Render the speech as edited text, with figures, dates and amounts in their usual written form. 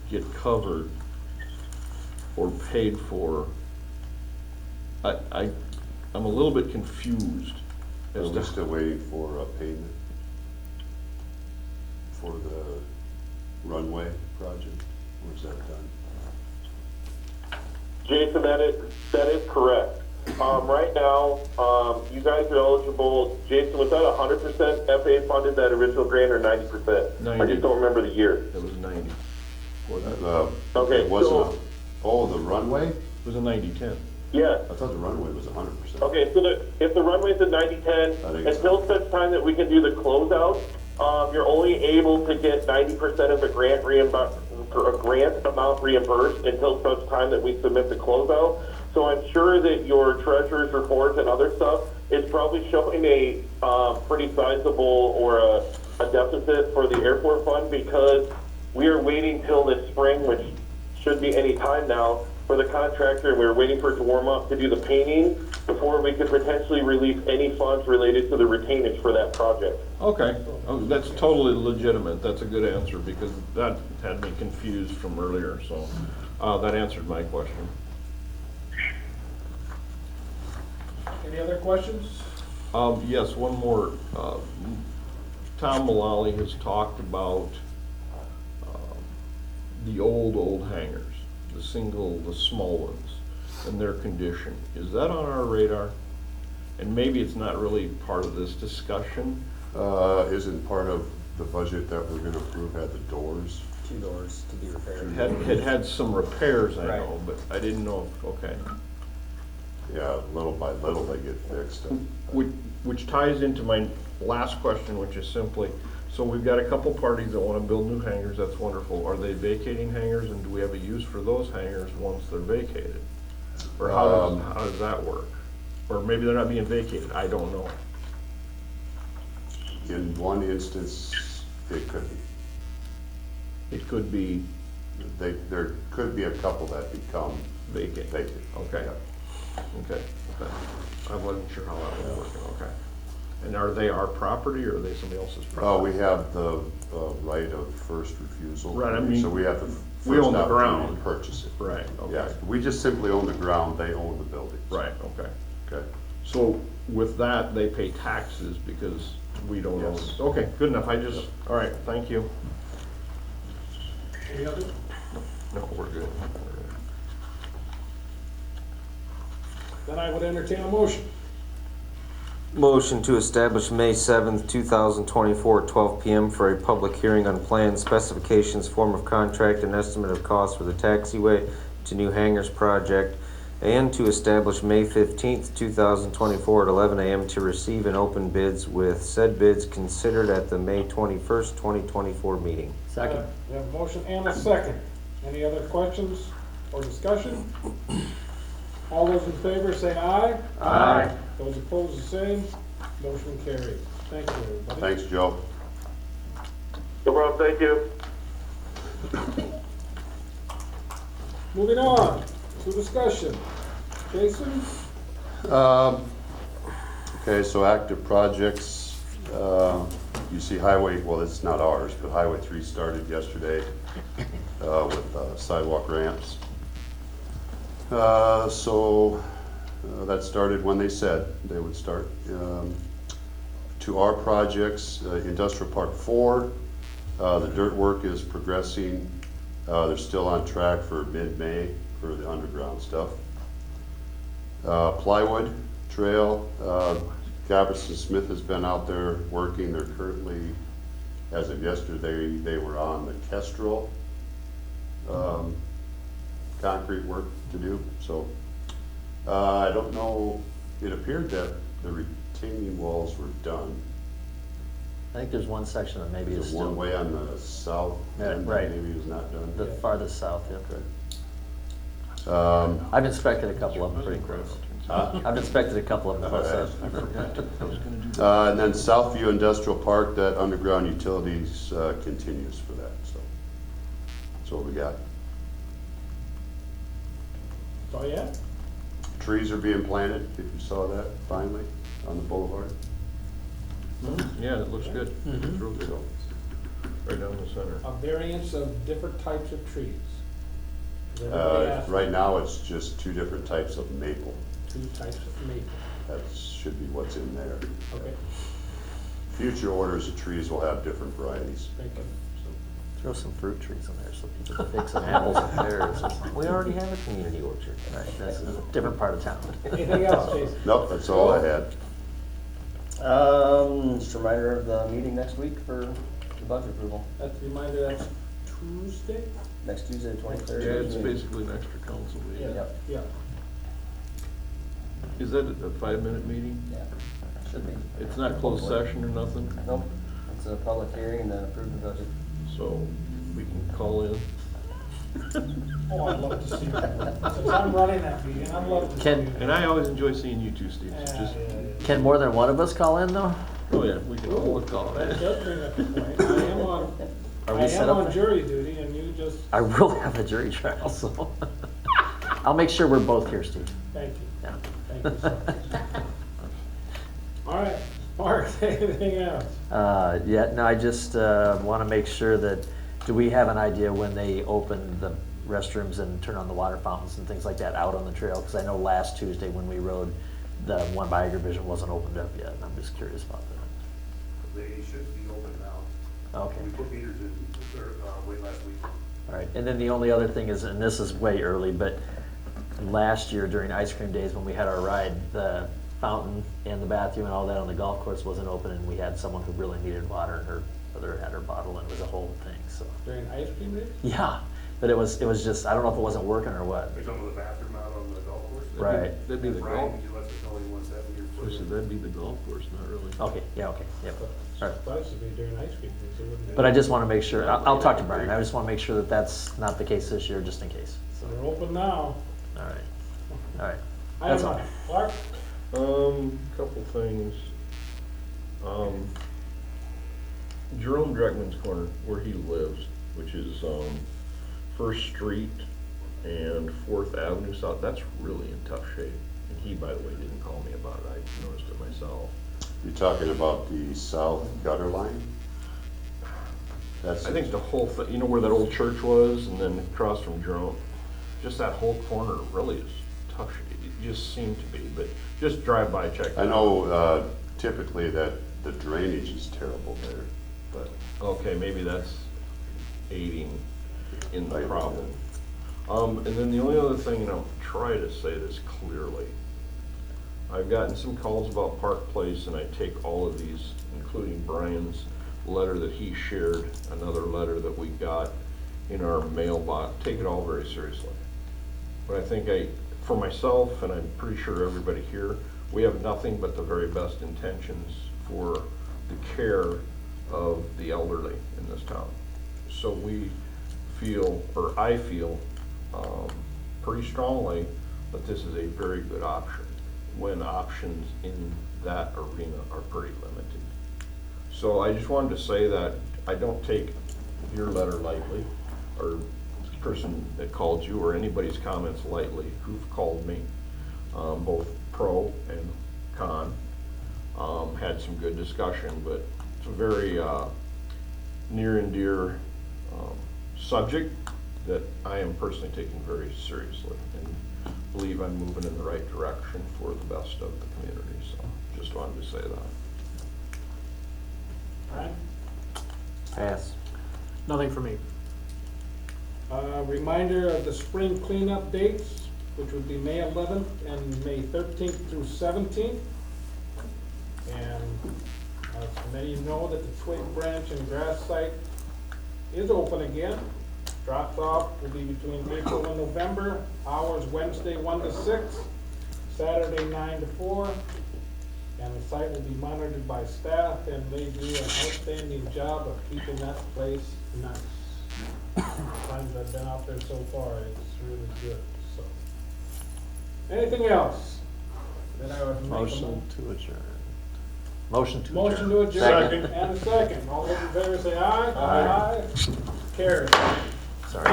get covered or paid for, I'm a little bit confused Are as we to. still waiting for a payment for the runway project, or is that done? Jason, that is correct. Right now, you guys are eligible. Jason, was that 100% FAA funded, that original grant, or 90%? 90. I just don't remember the year. It was 90. Or that, Okay, It wasn't, so- oh, the runway? it was a 90-10. Yes. I thought the runway was 100%. Okay, so if the runway's at 90/10, I think until such time that we can do the closeout, you're only able to get 90% of the grant grant amount reimbursed until such time that we submit the closeout. So I'm sure that your treasurer's reports and other stuff is probably showing a pretty sizable or a deficit for the airport fund, because we are waiting till this spring, which should be any time now, for the contractor, and we were waiting for it to warm up to do the painting before we could potentially release any funds related to the retainage for that project. Okay, oh, that's totally legitimate. That's a good answer, because that had me confused from earlier, so that answered my question. Any other questions? Yes, one more. Tom Mullally has talked about the old hangars, the small ones, and their condition. Is that on our radar? And maybe it's not really part of this discussion. Isn't part of the budget that we're gonna approve had the doors? 2 doors to be repaired. Had some repairs, I Right. know, but I didn't know, okay. Yeah, little by little they get fixed. Which ties into my last question, which is simply, so we've got a couple parties that want to build new hangars, that's wonderful. Are they vacating hangars, and do we have a use for those hangars once they're vacated? Or how does that work? Or maybe they're not being vacated, I don't know. In one instance, it could be. It could be There could be a couple that become vacant. vacant. Okay. Yeah. Okay, I wasn't sure how that was working, okay. And are they our property, or are they somebody else's property? Oh, we have the right of first refusal. Right, I mean, So we have the we first own the opportunity ground. to purchase it. Right, okay. Yeah, we just simply own the ground, they own the buildings. Right, okay. Okay. So with that, they pay taxes because we don't own Yes. it. Okay, good enough, all right, thank you. Any other? No, we're good. Then I would entertain a motion. Motion to establish May 7th, 2024, at 12 p.m. for a public hearing on plans, specifications, form of contract, and estimate of cost for the taxiway to new hangars project, and to establish May 15th, 2024, at 11 a.m. to receive and open bids, with said bids considered at the May 21st, 2024 meeting. Second. We have a motion and a second. Any other questions or discussion? All those in favor say aye. Aye. Those opposed, the same. Motion carries. Thank you, everybody. Thanks, Joe. No problem, thank you. Moving on to discussion. Jason? Okay, so active projects, you see Highway, well, it's not ours, but Highway 3 started yesterday with sidewalk ramps. That started when they said they would start. To our projects, Industrial Park 4, the dirt work is progressing. They're still on track for mid-May for the underground stuff. Plywood Trail, Gaverson Smith has been out there working. They're currently, as of yesterday, they were on the Kestrel concrete work to do. So I don't know, it appeared that the retaining walls were done. I think there's one section that maybe is There's still. one way on the south Yeah, end right. that maybe is not done. The farthest south, yeah. Okay. I've inspected a couple of them pretty close. I've inspected a couple of them close up. I forgot I was gonna do that. And then Southview Industrial Park, that underground utilities continues for that, so that's what we got. Oh, yeah? Trees are being planted, if you saw that, finally, on the boulevard. Yeah, it looks good. It's real good. right down the center. a variance of different types of trees? 'Cause everybody asked Right now, it's just 2 different types of maple. 2 types of maple. That should be what's in there. Okay, Future orders of trees will have different varieties. thank you. Throw some fruit trees in there so people can take some apples and pears. We already have a community orchard. Right, that's a different part of town. Anything else, Jason? Nope, that's all I had. Just a reminder of the meeting next week for the budget approval. That's a reminder, that's Tuesday? Next Tuesday, the 23rd. Yeah, it's basically an extra council meeting. Yep. Yeah. Is that a 5-minute meeting? Yeah, should be. It's not closed session or nothing? Nope, it's a public hearing and then approve the budget. So we can call in. Oh, I'd love to see that. Since I'm running that meeting, I'd love to see Can- it. And I always enjoy seeing you two, Steve. It's just, Can more than one of us call in though? oh yeah, we can all call That it. does bring up a point. I am on, Are I we set am up on for- jury duty and you just, I will have a jury trial, so. I'll make sure we're both here, Steve. thank you. Yeah. Thank you so much. All right, Mark, anything else? Yeah, no, I just want to make sure that, do we have an idea when they open the restrooms and turn on the water fountains and things like that out on the trail? Because I know last Tuesday when we rode, the one by Agrivision wasn't opened up yet, and I'm just curious about that. They should be open now. Okay. We put meters in, late last week. All right, and then the only other thing is, and this is way early, but last year during ice cream days when we had our ride, the fountain and the bathroom and all that on the golf course wasn't open, and we had someone who really needed water, and her mother had her bottle, and it was a whole thing, so. During ice cream day? Yeah, but it was just, I don't know if it wasn't working or what. Are you talking about the bathroom out on the golf course? Right. That'd be the golf. Brian, you left us know he wants that when I you're. said that'd be the golf course, not really. Okay, yeah, okay, yep. All right. Supposed to be during ice cream days, it wouldn't be. But I just want to make sure, I'll talk to Brian, I just want to make sure that that's not the case this year, just in case. So they're open now. All right, all right. I That's don't all. know. Clark? Couple things. Jerome Dregman's corner, where he lives, which is, First Street and Fourth Avenue South, that's really in tough shape. And he, by the way, didn't call me about it, I noticed it myself. You're talking about the south gutter line? That's, I think the whole thing, you know where that old church was, and then across from Jerome, just that whole corner really is tough shape. It just seemed to be, but just drive by, check it out. I know typically that the drainage is terrible there, but Okay, maybe that's aiding in the Right. problem. And then the only other thing, and I'll try to say this clearly, I've gotten some calls about Park Place, and I take all of these, including Brian's letter that he shared, another letter that we got in our mailbox, take it all very seriously. But I think for myself, and I'm pretty sure everybody here, we have nothing but the very best intentions for the care of the elderly in this town. So we feel, or I feel, pretty strongly that this is a very good option, when options in that arena are pretty limited. So I just wanted to say that I don't take your letter lightly, or the person that called you, or anybody's comments lightly who've called me, both pro and con. Had some good discussion, but it's a very near and dear subject that I am personally taking very seriously, and believe I'm moving in the right direction for the best of the community. So just wanted to say that. Brian? Pass. Nothing for me. Reminder of the spring cleanup dates, which would be May 11th and May 13th through 17th. And as many of you know, that the twig, branch, and grass site is open again. Drops off will be between April and November. Hours Wednesday 1 to 6, Saturday 9 to 4. And the site will be monitored by staff, and they do an outstanding job of keeping that place nice. Times I've been out there so far, it's really good, so. Anything else? Then I would make a Motion to adjourn. Motion to adjourn. motion to adjourn. Second. And a second. All those in favor say aye. Aye. Carries.